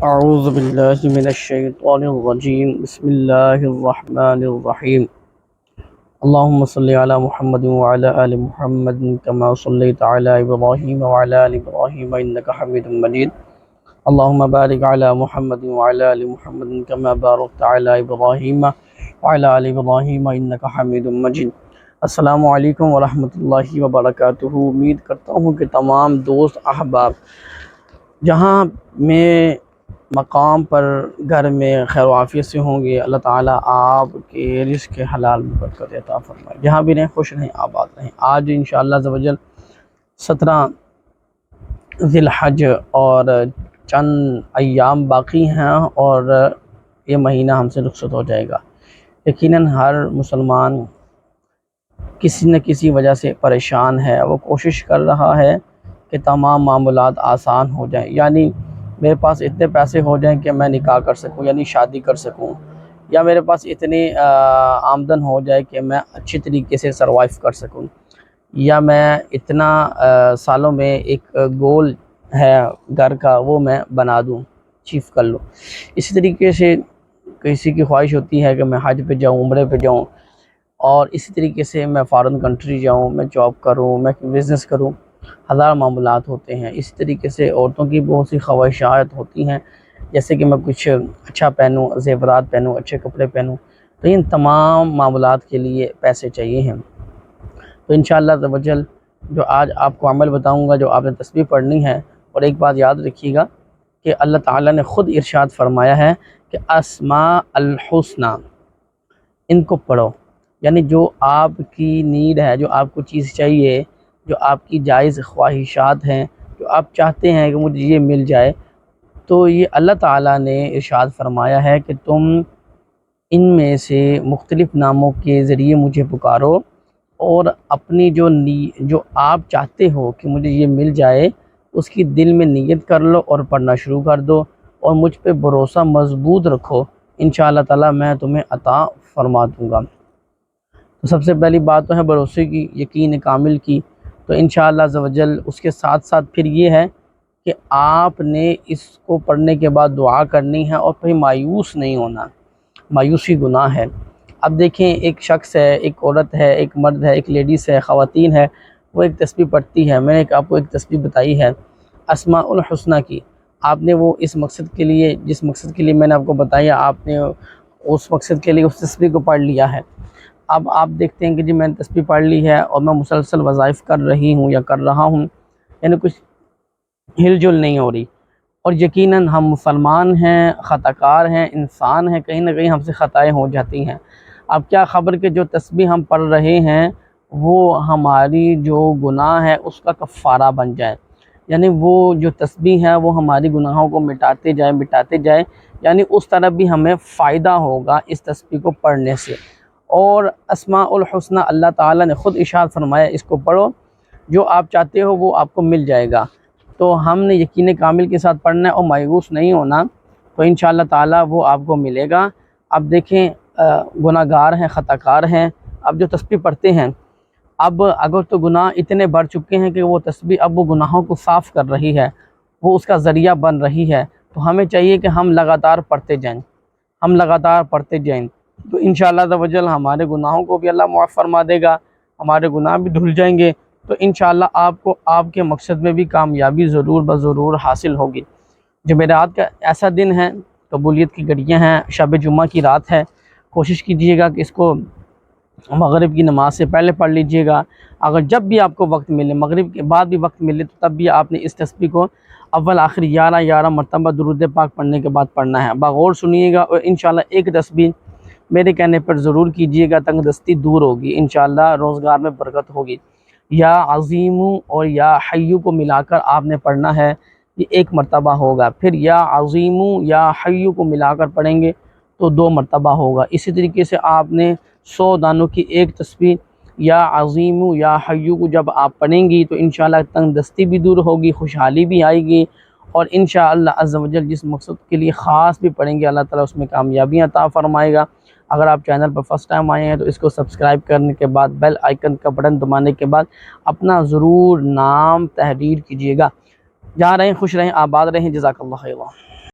اعوذ باللہ من الشیطان الرجیم بسم اللہ الرحمن الرحیم اللہم صلی علی محمد وعلی آل محمد کما صلیت علی ابراہیم وعلی آل ابراہیم انکا حمید مجید اللہم بارک علی محمد وعلی آل محمد کما بارکت علی ابراہیم وعلی آل ابراہیم انکا حمید مجید۔ السلام علیکم ورحمۃ اللہ وبرکاتہ۔ امید کرتا ہوں کہ تمام دوست احباب جہاں میں مقام پر گھر میں خیر و عافیت سے ہوں گے، اللہ تعالیٰ آپ کے رزق کے حلال میں برکت عطا فرمائے، جہاں بھی رہیں خوش رہیں آباد رہیں۔ آج انشاءاللہ عز و جل 17 ذی الحج اور چند ایام باقی ہیں اور یہ مہینہ ہم سے رخصت ہو جائے گا۔ یقیناً ہر مسلمان کسی نہ کسی وجہ سے پریشان ہے، وہ کوشش کر رہا ہے کہ تمام معاملات آسان ہو جائیں، یعنی میرے پاس اتنے پیسے ہو جائیں کہ میں نکاح کر سکوں، یعنی شادی کر سکوں، یا میرے پاس اتنی آمدن ہو جائے کہ میں اچھی طریقے سے سروائیو کر سکوں، یا میں اتنا سالوں میں ایک گول ہے گھر کا وہ میں بنا دوں، چیف کر لوں۔ اسی طریقے سے کسی کی خواہش ہوتی ہے کہ میں حج پہ جاؤں، عمرے پہ جاؤں، اور اسی طریقے سے میں فارن کنٹری جاؤں، میں جاب کروں، میں بزنس کروں، ہزار معاملات ہوتے ہیں۔ اسی طریقے سے عورتوں کی بہت سی خواہشات ہوتی ہیں، جیسے کہ میں کچھ اچھا پہنوں، زیورات پہنوں، اچھے کپڑے پہنوں، تو ان تمام معاملات کے لیے پیسے چاہیے ہیں۔ تو انشاءاللہ عز و جل جو آج آپ کو عمل بتاؤں گا، جو آپ نے تسبیح پڑھنی ہے، اور ایک بات یاد رکھیے گا کہ اللہ تعالیٰ نے خود ارشاد فرمایا ہے کہ اسماء الحسنہ، ان کو پڑھو، یعنی جو آپ کی نیڈ ہے، جو آپ کو چیز چاہیے، جو آپ کی جائز خواہشات ہیں، جو آپ چاہتے ہیں کہ مجھے یہ مل جائے، تو یہ اللہ تعالیٰ نے ارشاد فرمایا ہے کہ تم ان میں سے مختلف ناموں کے ذریعے مجھے پکارو، اور اپنی جو آپ چاہتے ہو کہ مجھے یہ مل جائے، اس کی دل میں نیت کر لو اور پڑھنا شروع کر دو، اور مجھ پہ بھروسہ مضبوط رکھو، انشاءاللہ تعالیٰ میں تمہیں عطا فرما دوں گا۔ تو سب سے پہلی بات تو ہے بھروسے کی، یقین کامل کی۔ تو انشاءاللہ عز و جل اس کے ساتھ ساتھ پھر یہ ہے کہ آپ نے اس کو پڑھنے کے بعد دعا کرنی ہے، اور کہیں مایوس نہیں ہونا، مایوسی گناہ ہے۔ اب دیکھیں، ایک شخص ہے، ایک عورت ہے، ایک مرد ہے، ایک لیڈیز ہے، خواتین ہے، وہ ایک تسبیح پڑھتی ہے۔ میں نے آپ کو ایک تسبیح بتائی ہے اسماء الحسنہ کی، آپ نے وہ اس مقصد کے لیے، جس مقصد کے لیے میں نے آپ کو بتایا، آپ نے اس مقصد کے لیے اس تسبیح کو پڑھ لیا ہے۔ اب آپ دیکھتے ہیں کہ جی میں نے تسبیح پڑھ لی ہے اور میں مسلسل وظائف کر رہی ہوں یا کر رہا ہوں، یعنی کچھ ہل جل نہیں ہو رہی، اور یقیناً ہم مسلمان ہیں، خطا کار ہیں، انسان ہیں، کہیں نہ کہیں ہم سے خطائیں ہو جاتی ہیں۔ اب کیا خبر کہ جو تسبیح ہم پڑھ رہے ہیں وہ ہماری جو گناہ ہے اس کا کفارہ بن جائے، یعنی وہ جو تسبیح ہے وہ ہماری گناہوں کو مٹاتے جائے، یعنی اس طرح بھی ہمیں فائدہ ہوگا اس تسبیح کو پڑھنے سے۔ اور اسماء الحسنہ اللہ تعالیٰ نے خود ارشاد فرمایا، اس کو پڑھو، جو آپ چاہتے ہو وہ آپ کو مل جائے گا۔ تو ہم نے یقین کامل کے ساتھ پڑھنا ہے اور مایوس نہیں ہونا، تو انشاءاللہ تعالیٰ وہ آپ کو ملے گا۔ اب دیکھیں، گناہ گار ہیں، خطا کار ہیں، اب جو تسبیح پڑھتے ہیں، اب اگر تو گناہ اتنے بڑھ چکے ہیں کہ وہ تسبیح اب وہ گناہوں کو صاف کر رہی ہے، وہ اس کا ذریعہ بن رہی ہے، تو ہمیں چاہیے کہ ہم لگاتار پڑھتے جائیں، تو انشاءاللہ عز و جل ہمارے گناہوں کو بھی اللہ معاف فرما دے گا، ہمارے گناہ بھی دھل جائیں گے، تو انشاءاللہ آپ کو آپ کے مقصد میں بھی کامیابی ضرور بضرور حاصل ہوگی۔ جمعرات کا ایسا دن ہے، قبولیت کی گھڑیاں ہیں، شب جمعہ کی رات ہے، کوشش کیجئے گا کہ اس کو مغرب کی نماز سے پہلے پڑھ لیجئے گا۔ اگر جب بھی آپ کو وقت ملے، مغرب کے بعد بھی وقت ملے، تو تب بھی آپ نے اس تسبیح کو اول آخر 11 مرتبہ درود پاک پڑھنے کے بعد پڑھنا ہے۔ بغور سنیے گا، اور انشاءاللہ ایک تسبیح میرے کہنے پر ضرور کیجئے گا، تنگ دستی دور ہوگی، انشاءاللہ روزگار میں برکت ہوگی۔ یا عظیم اور یا حیو کو ملا کر آپ نے پڑھنا ہے، یہ 1 مرتبہ ہوگا، پھر یا عظیم یا حیو کو ملا کر پڑھیں گے تو 2 مرتبہ ہوگا۔ اسی طریقے سے آپ نے 100 دانوں کی ایک تسبیح یا عظیم یا حیو کو جب آپ پڑھیں گی تو انشاءاللہ تنگ دستی بھی دور ہوگی، خوشحالی بھی آئے گی، اور انشاءاللہ عز و جل جس مقصد کے لیے خاص بھی پڑھیں گے، اللہ تعالیٰ اس میں کامیابی عطا فرمائے گا۔ اگر آپ چینل پر فرسٹ ٹائم آئے ہیں تو اس کو سبسکرائب کرنے کے بعد بیل آئیکن کا بٹن دبانے کے بعد اپنا ضرور نام تحریر کیجئے گا۔ جہاں رہیں خوش رہیں، آباد رہیں، جزاک اللہ خیر۔